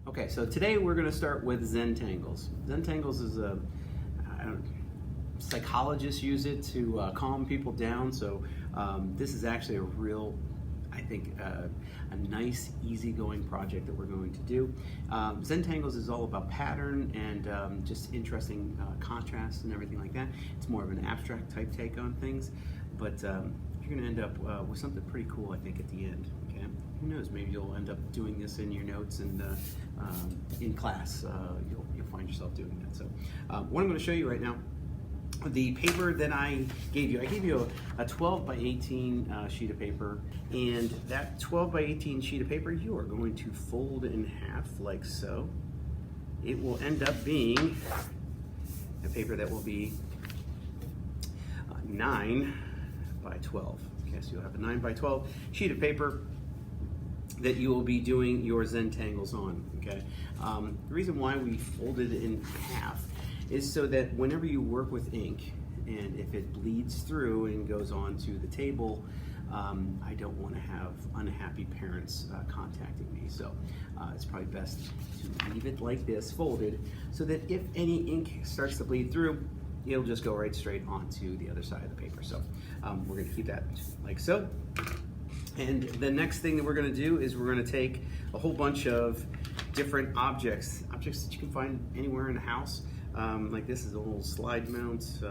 Okay, so today we're going to start with Zentangles. Zentangles is a, psychologists use it to calm people down. So this is actually a real, I think, a nice, easygoing project that we're going to do. Zentangles is all about pattern and just interesting contrast and everything like that. It's more of an abstract type take on things, but you're going to end up with something pretty cool, I think, at the end. Okay, who knows? Maybe you'll end up doing this in your notes and in class. You'll find yourself doing that. So what I'm going to show you right now. The paper that I gave you a 12 by 18 sheet of paper, and that 12 by 18 sheet of paper you are going to fold in half like so. It will end up being a paper that will be 9 by 12. Okay, so you'll have a 9 by 12 sheet of paper that you will be doing your Zentangles on. Okay, the reason why we folded it in half is so that whenever you work with ink, and if it bleeds through and goes onto the table, I don't want to have unhappy parents contacting me. So it's probably best to leave it like this, folded, so that if any ink starts to bleed through, it'll just go right straight onto the other side of the paper. So we're going to keep that like so. And the next thing that we're going to do is we're going to take a whole bunch of different objects that you can find anywhere in the house. Like this is a little slide mount,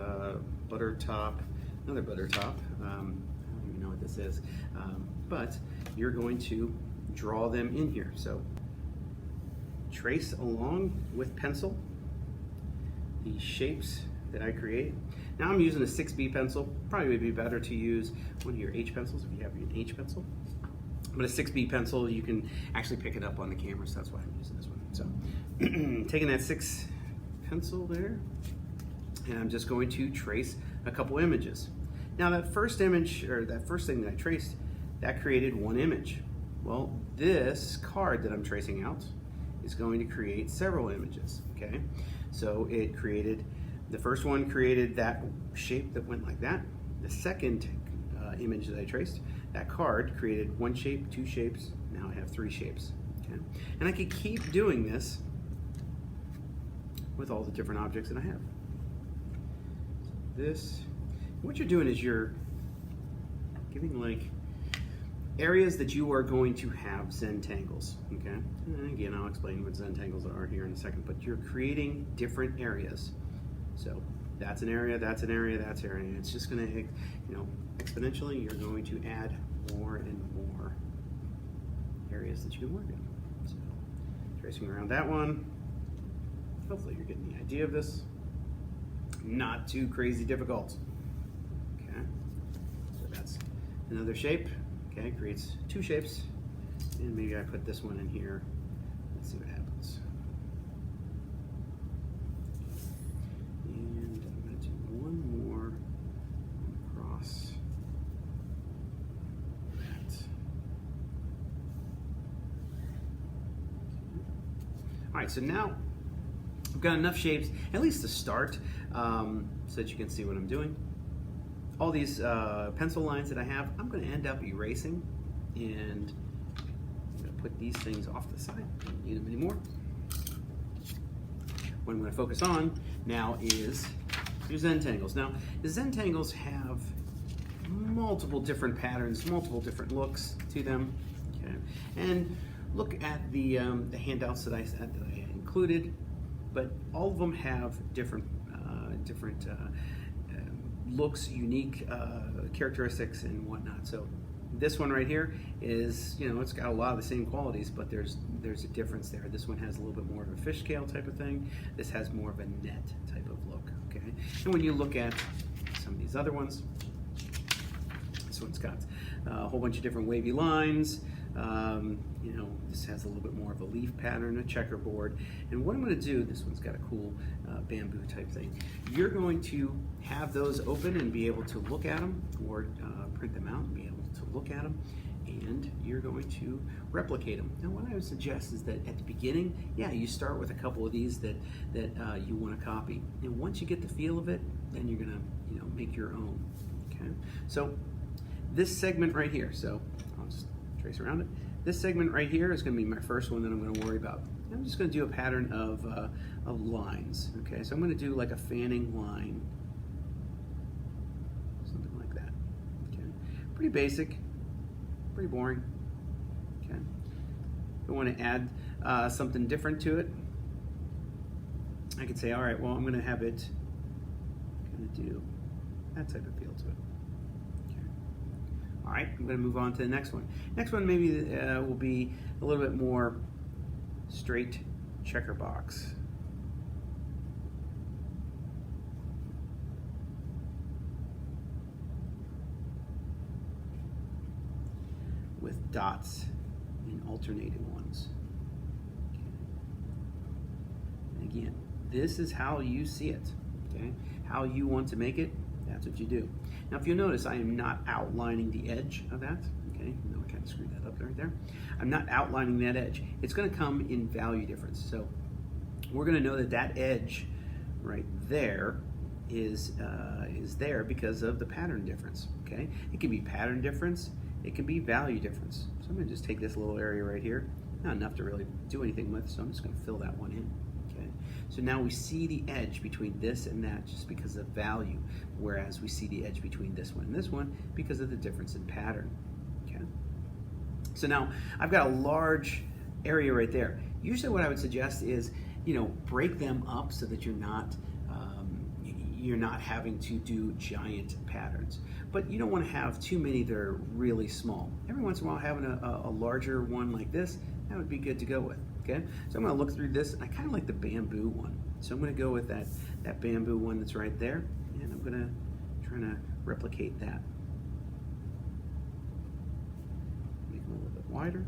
butter top, another butter top. I don't even know what this is, but you're going to draw them in here. So trace along with pencil the shapes that I create. Now I'm using a 6B pencil. Probably would be better to use one of your H pencils if you have an H pencil. But a 6B pencil, you can actually pick it up on the camera, so that's why I'm using this one. So taking that 6 pencil there, and I'm just going to trace a couple images. Now that first image, or that first thing that I traced, that created one image. Well, this card that I'm tracing out is going to create several images, okay? So it created, the first one created that shape that went like that. The second image that I traced, that card created one shape, two shapes, now I have 3 shapes, okay? And I could keep doing this with all the different objects that I have. This, what you're doing is you're giving like areas that you are going to have Zentangles, okay? And again, I'll explain what Zentangles are here in a second, but you're creating different areas. So that's an area, that's an area, that's an area. It's just gonna, exponentially, you're going to add more and more areas that you can work in. So tracing around that one. Hopefully you're getting the idea of this. Not too crazy difficult. Okay, so that's another shape. Okay, creates 2 shapes. And maybe I put this one in here. Let's see what happens. And I'm gonna do one more across that. All right, so now I've got enough shapes, at least to start, so that you can see what I'm doing. All these pencil lines that I have, I'm going to end up erasing, and I'm going to put these things off the side. I don't need them anymore. What I'm going to focus on now is your Zentangles. Now, the Zentangles have multiple different patterns, multiple different looks to them. Okay, and look at the handouts that I included. But all of them have different looks, unique characteristics and whatnot. So this one right here is, it's got a lot of the same qualities, but there's a difference there. This one has a little bit more of a fish scale type of thing. This has more of a net type of look, okay? And when you look at some of these other ones, this one's got a whole bunch of different wavy lines. This has a little bit more of a leaf pattern, a checkerboard. And what I'm going to do, this one's got a cool bamboo type thing. You're going to have those open and be able to look at them, or print them out and be able to look at them, and you're going to replicate them. Now what I would suggest is that at the beginning, you start with a couple of these that you want to copy. And once you get the feel of it, then you're going to make your own. Okay, so this segment right here, so I'll just trace around it. this segment right here is going to be my first one that I'm going to worry about. I'm just going to do a pattern of lines. Okay, so I'm going to do like a fanning line, something like that. Okay, pretty basic, pretty boring. Okay, if I want to add something different to it, I could say, all right, well, I'm going to have it kind of do that type of feel to it. Okay. All right, I'm going to move on to the next one. Next one maybe will be a little bit more straight checker box. With dots in alternating ones. Okay. And again, this is how you see it, okay? How you want to make it, that's what you do. Now, if you'll notice, I am not outlining the edge of that, okay? No, I kind of screwed that up right there. I'm not outlining that edge. It's gonna come in value difference. So we're gonna know that that edge right there is there because of the pattern difference, okay? It can be pattern difference, it can be value difference. So I'm gonna just take this little area right here, not enough to really do anything with, so I'm just gonna fill that one in. Okay. So now we see the edge between this and that just because of value, whereas we see the edge between this one and this one because of the difference in pattern. Okay. So now I've got a large area right there. Usually what I would suggest is, break them up so that you're not having to do giant patterns. But you don't want to have too many that are really small. Every once in a while having a larger one like this, that would be good to go with. Okay, so I'm going to look through this, and I kind of like the bamboo one. So I'm going to go with that bamboo one that's right there, and I'm going to try to replicate that. Make it a little bit wider.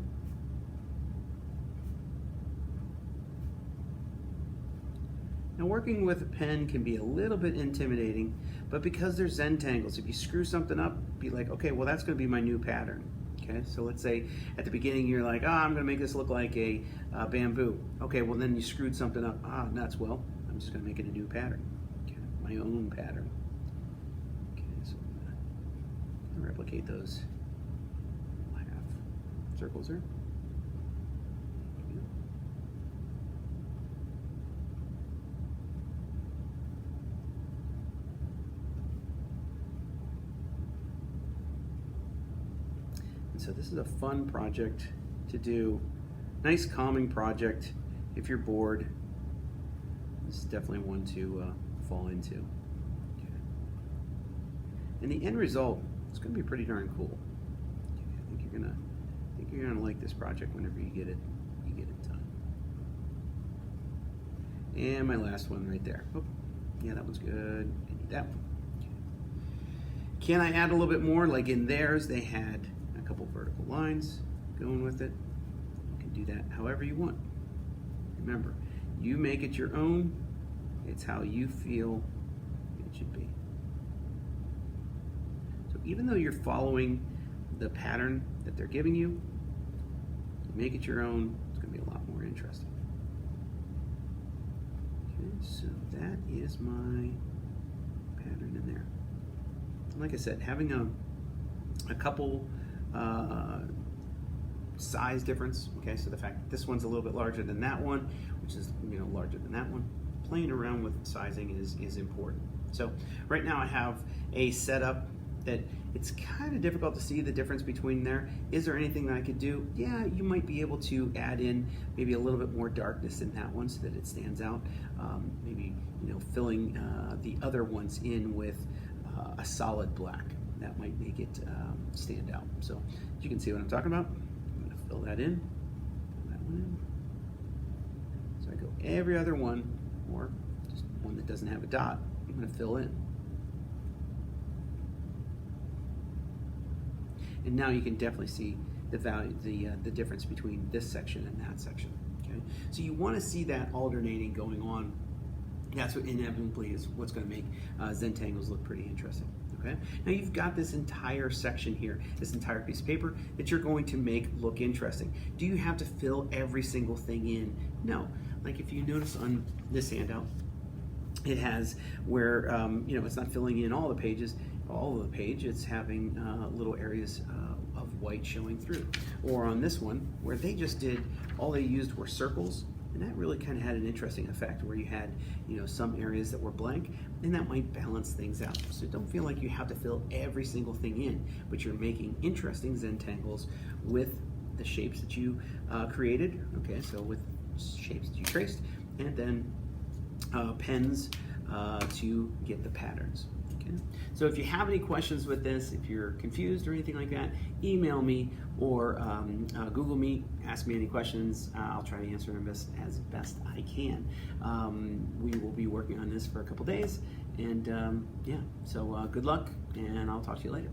Now, working with a pen can be a little bit intimidating, but because they're Zentangles, if you screw something up, be like, okay, well, that's going to be my new pattern. Okay, so let's say at the beginning you're like, I'm going to make this look like a bamboo. Okay, well then you screwed something up. Nuts. Well, I'm just going to make it a new pattern. Okay, my own pattern. Okay, so I'm going to replicate those half circles there. So this is a fun project to do. Nice calming project if you're bored. This is definitely one to fall into. Okay. And the end result is going to be pretty darn cool. Okay, I think you're gonna like this project whenever you get it done. And my last one right there. Oh, yeah, that one's good. I need that one. Okay. Can I add a little bit more? Like in theirs, they had a couple vertical lines going with it. You can do that however you want. Remember, you make it your own. It's how you feel it should be. So even though you're following the pattern that they're giving you, make it your own. It's going to be a lot more interesting. Okay, so that is my pattern in there. Like I said, having a couple size difference. Okay, so the fact that this one's a little bit larger than that one, which is larger than that one, playing around with sizing is important. So right now I have a setup that it's kind of difficult to see the difference between there. Is there anything that I could do? Yeah, you might be able to add in maybe a little bit more darkness in that one so that it stands out. Maybe filling the other ones in with a solid black. That might make it stand out. So you can see what I'm talking about. I'm going to fill that in. Fill that one in. So I go every other one, or just one that doesn't have a dot, I'm going to fill in. And now you can definitely see the value, the difference between this section and that section. Okay, so you want to see that alternating going on. That's what inevitably is what's going to make Zentangles look pretty interesting. Okay, now you've got this entire section here, this entire piece of paper that you're going to make look interesting. Do you have to fill every single thing in? No. Like if you notice on this handout, it has where it's not filling in all the pages, all of the page. It's having little areas of white showing through. Or on this one, where they just did, all they used were circles, and that really kind of had an interesting effect where you had, some areas that were blank, and that might balance things out. So don't feel like you have to fill every single thing in, but you're making interesting Zentangles with the shapes that you created, okay, so with shapes that you traced, and then pens to get the patterns. Okay. So if you have any questions with this, if you're confused or anything like that, email me or Google me, ask me any questions. I'll try to answer them as best I can. We will be working on this for a couple days, and yeah, so good luck, and I'll talk to you later.